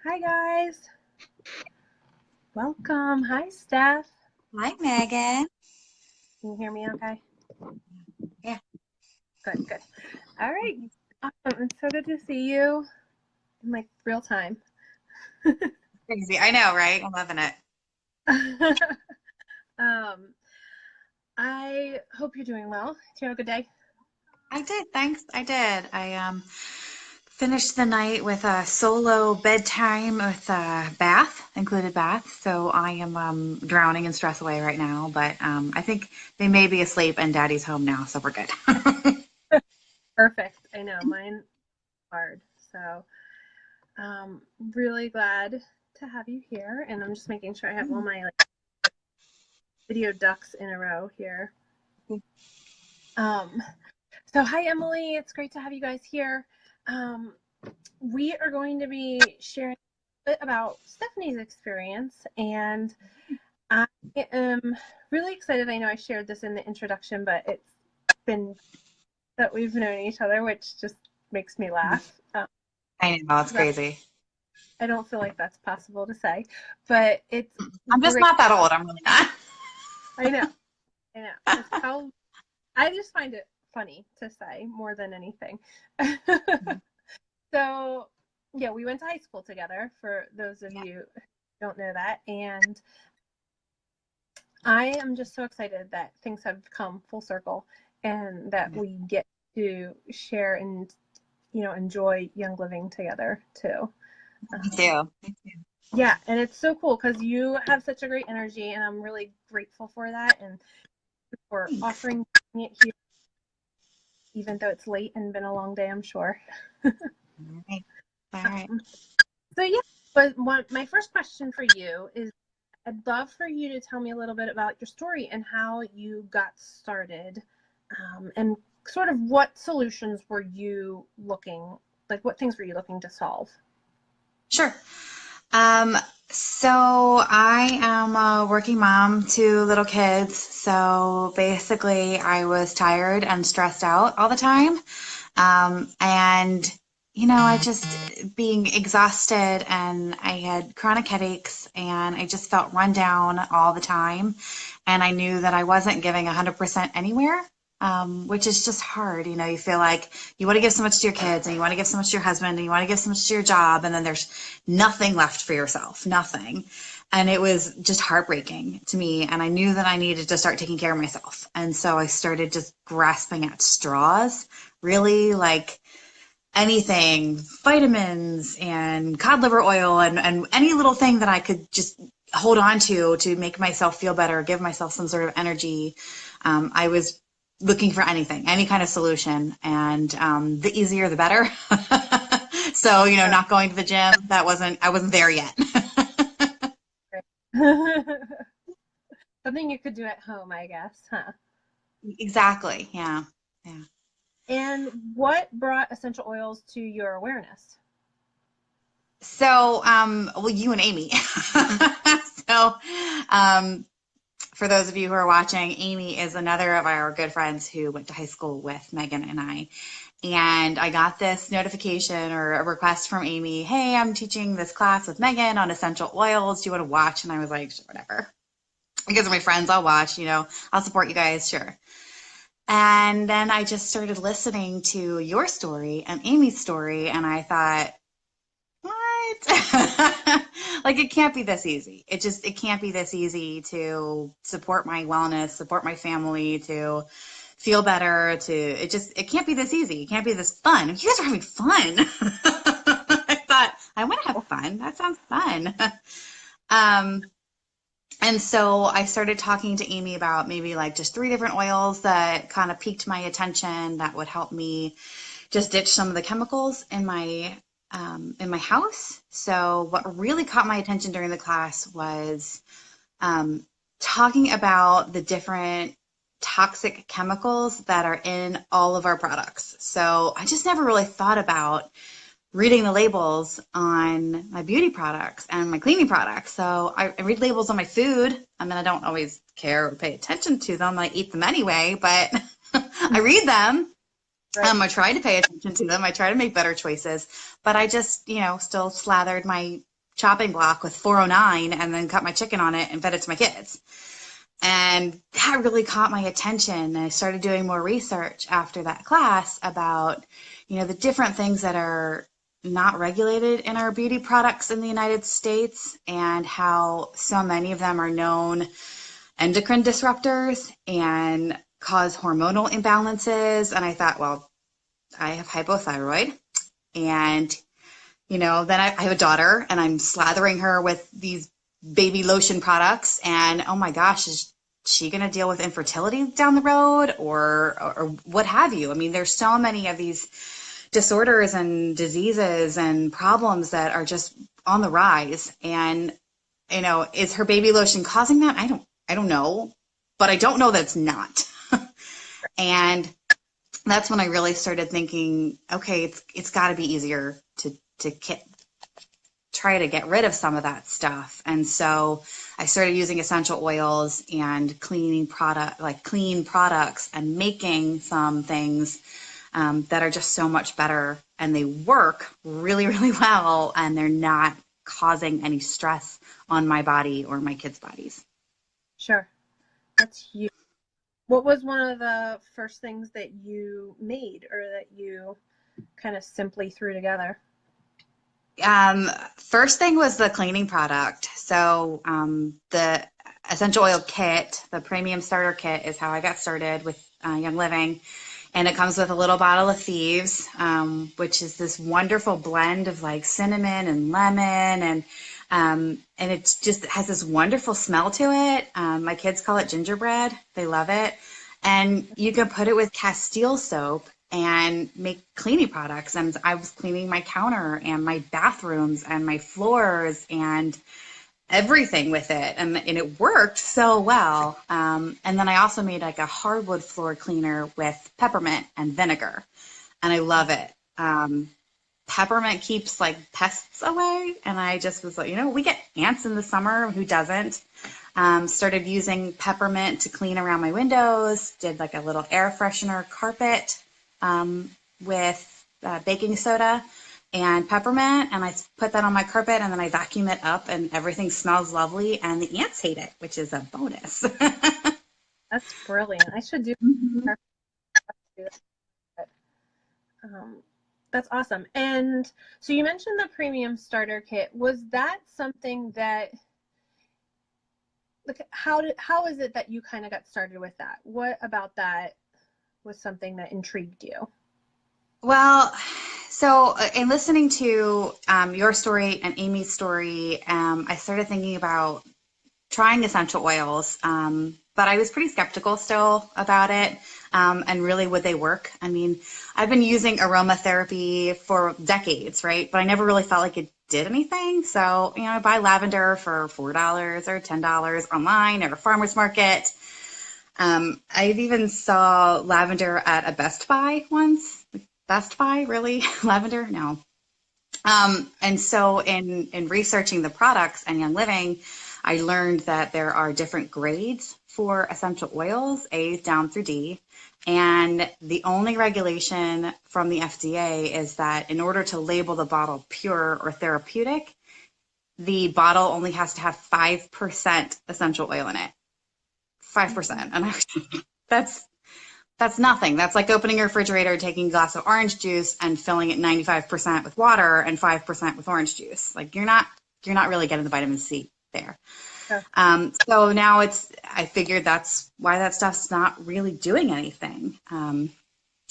Hi, guys. Welcome. Hi, Steph. Hi, Megan. Can you hear me okay? Yeah, Good, good. All right. It's so good to see you in like real time. crazy. I know, right? I'm loving it. um, I hope you're doing well. Did you have a good day? I did, thanks. I did. I finished the night with a solo bedtime with a bath, included bath. So I am drowning in stress away right now, but I think they may be asleep and Daddy's home now, so we're good. Perfect. I know mine hard. So, really glad to have you here. And I'm just making sure I have all my video ducks in a row here. Um, so hi, Emily. It's great to have you guys here. Um, we are going to be sharing a bit about Stephanie's experience, and I am really excited. I know I shared this in the introduction, but it's been that we've known each other, which just makes me laugh. I know, it's crazy. I don't feel like that's possible to say, but it's I'm just great. not that old. I'm really not. I know, I know. It's probably, I just find it funny to say more than anything. So, yeah, we went to high school together, for those of Yeah. you who don't know that. And I am just so excited that things have come full circle and that we get to share and, enjoy Young Living together too. Me Um, too. yeah, and it's so cool because you have such a great energy, and I'm really grateful for that and for Thanks. offering it here, even though it's late and been a long day, I'm sure. All right. All right. Um, so, yeah, but my first question for you is I'd love for you to tell me a little bit about your story and how you got started, and sort of what solutions were you looking, like what things were you looking to solve? Sure. Um, so I am a working mom, two little kids. So basically, I was tired and stressed out all the time. And I just being exhausted and I had chronic headaches and I just felt run down all the time. And I knew that I wasn't giving 100% anywhere, which is just hard. You feel like you want to give so much to your kids and you want to give so much to your husband and you want to give so much to your job. And then there's nothing left for yourself, nothing. And it was just heartbreaking to me. And I knew that I needed to start taking care of myself. And so I started just grasping at straws, really like anything, vitamins and cod liver oil and any little thing that I could just hold on to make myself feel better, give myself some sort of energy. I was looking for anything, any kind of solution, and the easier the better. So, not going to the gym, I wasn't there yet. Something you could do at home, I guess, huh? Exactly. Yeah. Yeah. And what brought essential oils to your awareness? So, well, you and Amy. So, um, for those of you who are watching, Amy is another of our good friends who went to high school with Megan and I. And I got this notification or a request from Amy, hey, I'm teaching this class with Megan on essential oils. Do you want to watch? And I was like, sure, whatever. Because of my friends, I'll watch, I'll support you guys, sure. And then I just started listening to your story and Amy's story, and I thought, what? Like, it can't be this easy. It can't be this easy to support my wellness, support my family, to feel better, it can't be this easy. It can't be this fun. You guys are having fun. I thought, I want to have fun. That sounds fun. Um, and so I started talking to Amy about maybe like just three different oils that kind of piqued my attention that would help me just ditch some of the chemicals in my house. So what really caught my attention during the class was um, talking about the different toxic chemicals that are in all of our products. So I just never really thought about reading the labels on my beauty products and my cleaning products. So I read labels on my food. I mean, I don't always care or pay attention to them. I eat them anyway, but I read them. Right. I try to pay attention to them. I try to make better choices, but I just, still slathered my chopping block with 409 and then cut my chicken on it and fed it to my kids. And that really caught my attention. And I started doing more research after that class about, the different things that are not regulated in our beauty products in the United States and how so many of them are known endocrine disruptors and cause hormonal imbalances. And I thought, well, I have hypothyroid and, then I have a daughter and I'm slathering her with these baby lotion products and, oh my gosh, is she going to deal with infertility down the road or what have you? I mean, there's so many of these disorders and diseases and problems that are just on the rise. And, is her baby lotion causing that? I don't know, but I don't know that it's not. And that's when I really started thinking, okay, it's got to be easier to try to get rid of some of that stuff. And so I started using essential oils and clean products and making some things that are just so much better, and they work really, really well, and they're not causing any stress on my body or my kids' bodies. Sure. That's huge. What was one of the first things that you made or that you kind of simply threw together? First thing was the cleaning product. So the essential oil kit, the premium starter kit, is how I got started with Young Living. And it comes with a little bottle of Thieves, which is this wonderful blend of like cinnamon and lemon, and it just has this wonderful smell to it. My kids call it gingerbread. They love it. And you can put it with Castile soap and make cleaning products. And I was cleaning my counter and my bathrooms and my floors and everything with it, and it worked so well. And then I also made like a hardwood floor cleaner with peppermint and vinegar, and I love it. Peppermint keeps like pests away, and I just was like, we get ants in the summer, who doesn't? Started using peppermint to clean around my windows, did like a little air freshener carpet with baking soda and peppermint, and I put that on my carpet, and then I vacuum it up, and everything smells lovely, and the ants hate it, which is a bonus. That's brilliant. I should do that. That's awesome. And so you mentioned the premium starter kit. Was that something that, like, how is it that you kind of got started with that? What about that was something that intrigued you? Well, so in listening to your story and Amy's story, I started thinking about trying essential oils, but I was pretty skeptical still about it, and really, would they work? I mean, I've been using aromatherapy for decades, right? But I never really felt like it did anything. So, I buy lavender for $4 or $10 online or a farmer's market. I even saw lavender at a Best Buy once. Best Buy, really? Lavender? No. And so in researching the products and Young Living, I learned that there are different grades for essential oils, A down through D. And the only regulation from the FDA is that in order to label the bottle pure or therapeutic, the bottle only has to have 5% essential oil in it. 5%. And that's nothing. That's like opening your refrigerator, taking a glass of orange juice and filling it 95% with water and 5% with orange juice. Like you're not really getting the vitamin C there. Sure. So now I figured that's why that stuff's not really doing anything. And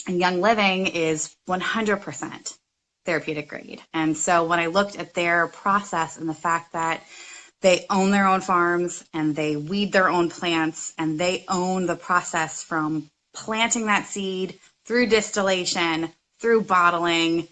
Young Living is 100% therapeutic grade. And so when I looked at their process and the fact that they own their own farms and they weed their own plants and they own the process from planting that seed through distillation, through bottling,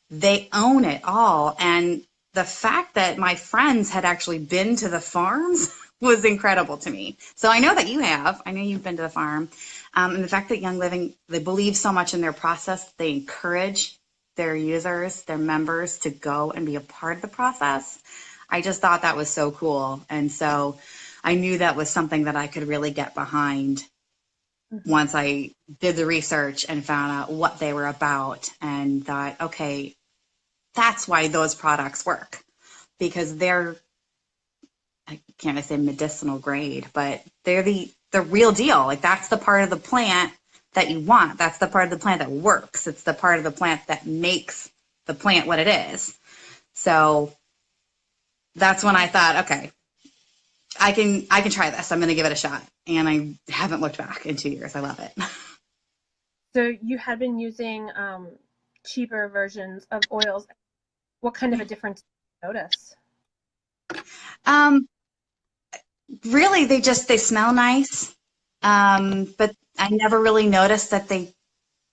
they own it all. And the fact that my friends had actually been to the farms was incredible to me. So I know that you have. I know you've been to the farm. And the fact that Young Living, they believe so much in their process, they encourage their users, their members to go and be a part of the process. I just thought that was so cool. And so I knew that was something that I could really get behind once I did the research and found out what they were about and thought, okay, that's why those products work. because they're, I can't say medicinal grade, but they're the real deal. Like that's the part of the plant that you want. That's the part of the plant that works. It's the part of the plant that makes the plant what it is. So that's when I thought, okay, I can try this. I'm going to give it a shot. And I haven't looked back in 2 years. I love it. So you had been using cheaper versions of oils. What kind of a difference did you notice? Really, they smell nice. But I never really noticed that they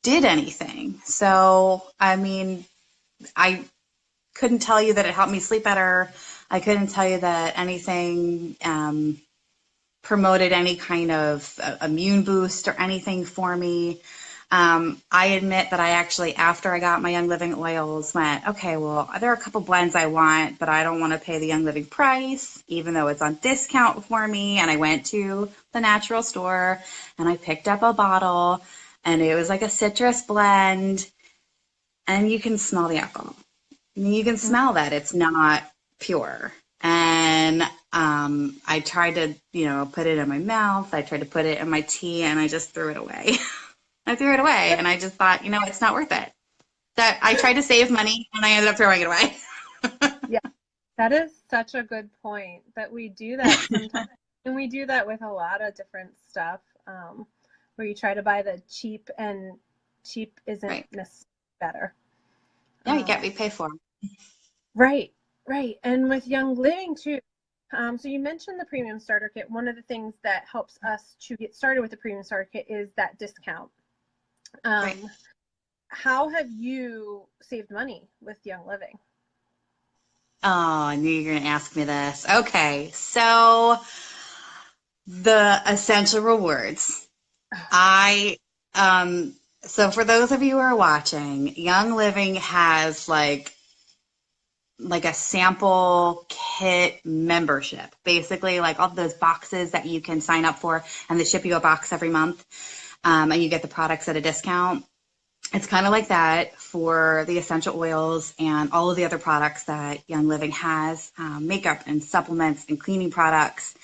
did anything. So, I mean, I couldn't tell you that it helped me sleep better. I couldn't tell you that anything promoted any kind of immune boost or anything for me. I admit that I actually, after I got my Young Living oils, went, okay, well, there are a couple blends I want, but I don't want to pay the Young Living price, even though it's on discount for me. And I went to the natural store and I picked up a bottle, and it was like a citrus blend, and you can smell the alcohol. I mean, you can smell that it's not pure. And I tried to, put it in my mouth. I tried to put it in my tea, and I just threw it away. I threw it away, and I just thought, it's not worth it. That I tried to save money, and I ended up throwing it away. Yeah, that is such a good point, that we do that sometimes. And we do that with a lot of different stuff, where you try to buy the cheap, and cheap isn't necessarily better. Yeah, you get what you pay for. Right. And with Young Living too. So you mentioned the Premium Starter Kit. One of the things that helps us to get started with the Premium Starter Kit is that discount. How have you saved money with Young Living? Oh, I knew you were going to ask me this. Okay, so the Essential Rewards. So for those of you who are watching, Young Living has like a sample kit membership, basically like all those boxes that you can sign up for, and they ship you a box every month, and you get the products at a discount. It's kind of like that for the essential oils and all of the other products that Young Living has, makeup and supplements and cleaning products,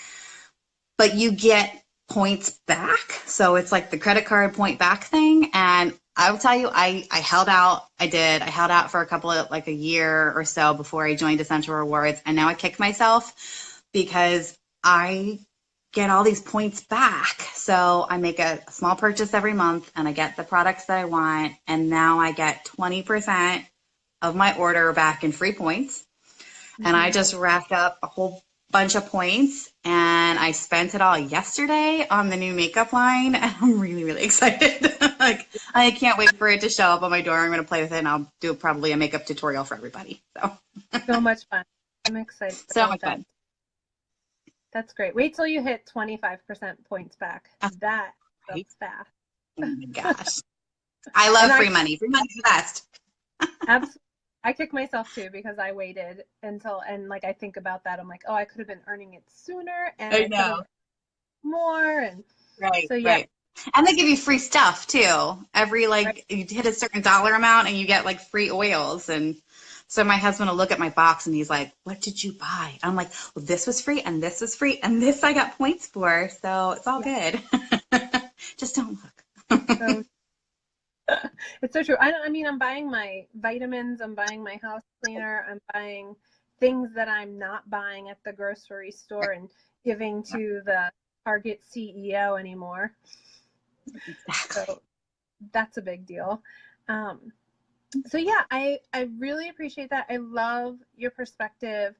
but you get points back. So it's like the credit card point back thing. And I will tell you, I held out. I held out for a year or so before I joined Essential Rewards. And now I kick myself because I get all these points back. So I make a small purchase every month and I get the products that I want. And now I get 20% of my order back in free points. Mm-hmm. And I just racked up a whole bunch of points, and I spent it all yesterday on the new makeup line, and I'm really, really excited. I can't wait for it to show up on my door. I'm going to play with it, and I'll do probably a makeup tutorial for everybody. So much fun. I'm excited. So much fun. That's great. Wait till you hit 25% points back. That goes fast. Oh my gosh. I love free money. Free money's the best. Absolutely. I kick myself too because I waited until, and I think about that. I'm like, oh, I could have been earning it sooner, and I know more, and so yeah. Right. And they give you free stuff too. Every you hit a certain dollar amount, and you get free oils. And so my husband will look at my box, and he's like, "What did you buy?" I'm like, "Well, this was free, and this was free, and this I got points for, so it's all good." Just don't look. It's so true. I'm buying my vitamins, I'm buying my house cleaner, I'm buying things that I'm not buying at the grocery store and giving to the Target CEO anymore. So that's a big deal. So yeah, I really appreciate that. I love your perspective.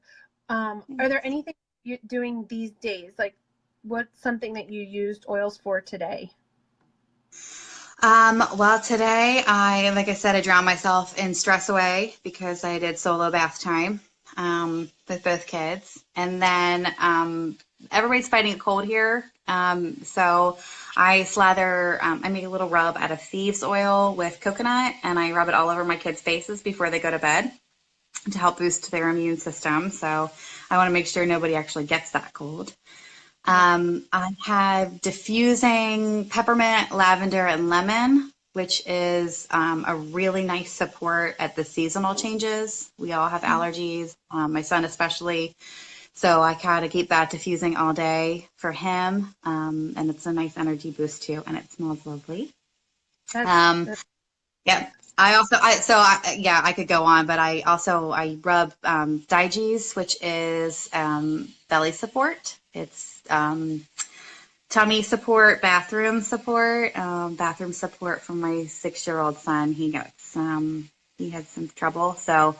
Are there anything you're doing these days? What's something that you used oils for today? Well, today like I said, I drowned myself in Stress Away because I did solo bath time, with both kids. And then, everybody's fighting a cold here. So I slather, I make a little rub out of thieves oil with coconut, and I rub it all over my kids' faces before they go to bed to help boost their immune system. So I want to make sure nobody actually gets that cold. I have diffusing peppermint, lavender, and lemon which is a really nice support at the seasonal changes. We all have allergies, my son especially. So I kind of keep that diffusing all day for him. And it's a nice energy boost too, and it smells lovely. That's Yeah. I could go on, but I rub Diges, which is belly support. It's tummy support, bathroom support, for my 6-year-old son. He had some trouble, so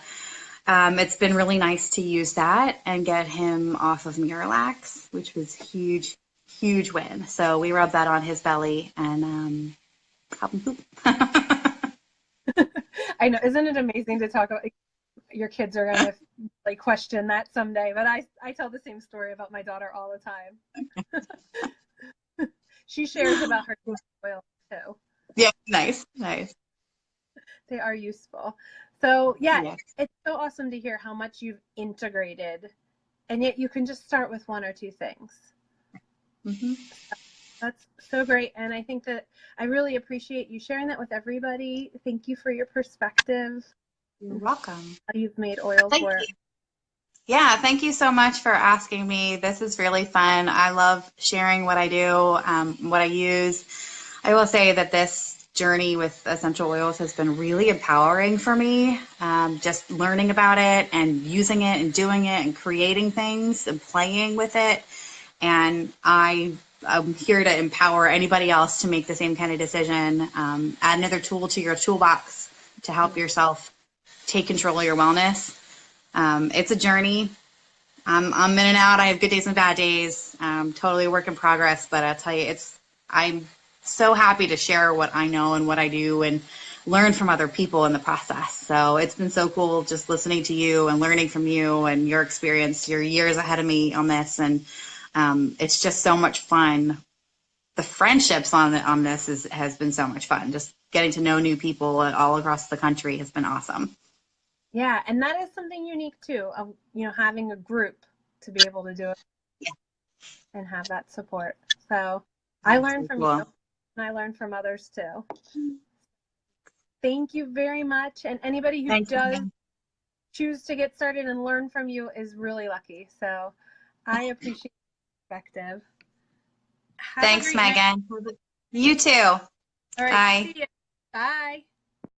it's been really nice to use that and get him off of Miralax, which was huge, huge win. So we rub that on his belly and help him poop. I know. Isn't it amazing to talk about? Your kids are going to like question that someday, but I tell the same story about my daughter all the time. She shares about her oils too. Yeah, nice. They are useful. So Yes. it's so awesome to hear how much you've integrated, and yet you can just start with 1 or 2 things. Mm-hmm. That's so great, and I think that I really appreciate you sharing that with everybody. Thank you for your perspective. You're welcome. You've made oils Thank work. you. Yeah, thank you so much for asking me. This is really fun. I love sharing what I do, what I use. I will say that this journey with essential oils has been really empowering for me. Just learning about it and using it and doing it and creating things and playing with it. And I'm here to empower anybody else to make the same kind of decision. Add another tool to your toolbox to help yourself take control of your wellness. It's a journey. I'm in and out. I have good days and bad days. Totally a work in progress, but I'll tell you, I'm so happy to share what I know and what I do and learn from other people in the process. So it's been so cool just listening to you and learning from you and your experience. You're years ahead of me on this, and it's just so much fun. The friendships on this has been so much fun. Just getting to know new people all across the country has been awesome. Yeah, and that is something unique too, of having a group to be able to do it and have that support. So I learned from you, and I learned from others too. Thank you very much. And anybody who does choose to get started and learn from you is really lucky. So I appreciate your perspective. Thanks, Megan. You too. All right. Bye. See you. Bye.